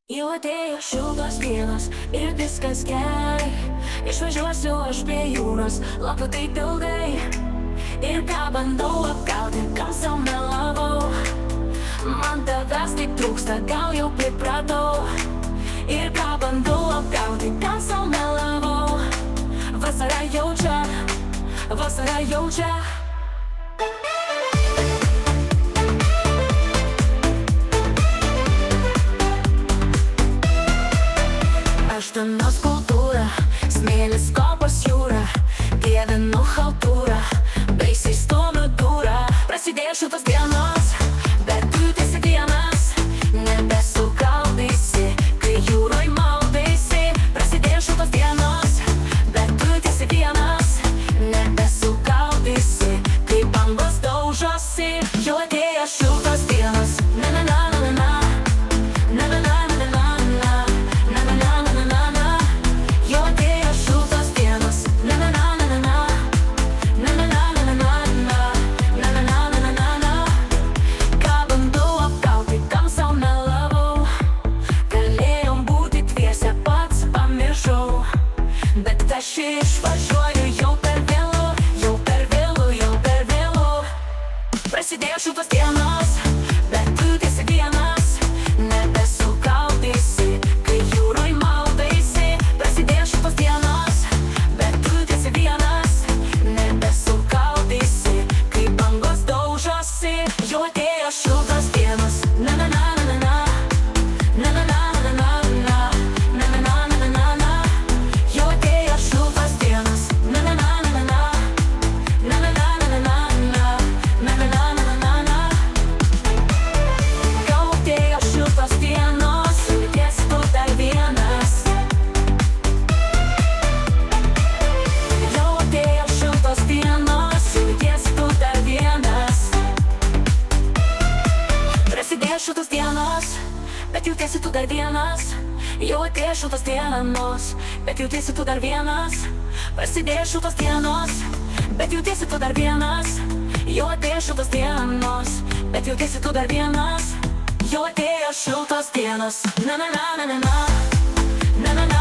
Jau atėjo šiltos dienos ir viskas gerai. Išvažiuosiu aš prie jūros, laukiu taip ilgai. Ir ką bandau apgauti, kam sau melavau. Man tavęs taip trūksta, gal jau pripratau. Ir ką bandau apgauti, kam sau melavau. Vasara jau čia, vasara jau čia. Aštuonos kultūra, smėlis, kopas, jūra. Dievinu chaltūrą, baisiai stumiu durą. Prasidėjo šitos dienos, bet tu tiesi vienas. Nebesugaudysi, kai jūroj maudaisi. Prasidėjo šitos dienos, bet tu tiesi vienas. Nebesugaudysi, kai bangos daužosi. Jau atėjo šiltos dienos, na na na na na na. Na na na. Aš išvažiuoju jau per vėlu, jau per vėlu, jau per vėlu. Prasidėjo šiltos dienos, bet tu tiesi vienas. Nebesugaudysi, kai jūroj maudaisi. Prasidėjo šiltos dienos, bet tu tiesi vienas. Nebesugaudysi, kai bangos daužosi. Jau atėjo šiltos dienos, na na na na na. Na na na na na na. Na na na na na na. Jau atėjo šiltos dienos, na na na na na. Na na na na na na. Na na na na na na. Jau atėjo šiltos dienos, jautiesi tu dar vienas. Jau atėjo šiltos dienos, jautiesi tu dar vienas. Prasidėjo šiltos dienos, bet jautiesi tu dar vienas. Jau atėjo šiltos dienos, bet jautiesi tu dar vienas. Prasidėjo šiltos dienos, bet jautiesi tu dar vienas. Jau atėjo šiltos dienos, bet jautiesi tu dar vienas. Jau atėjo šiltos dienos, na na na na na na. Na na na.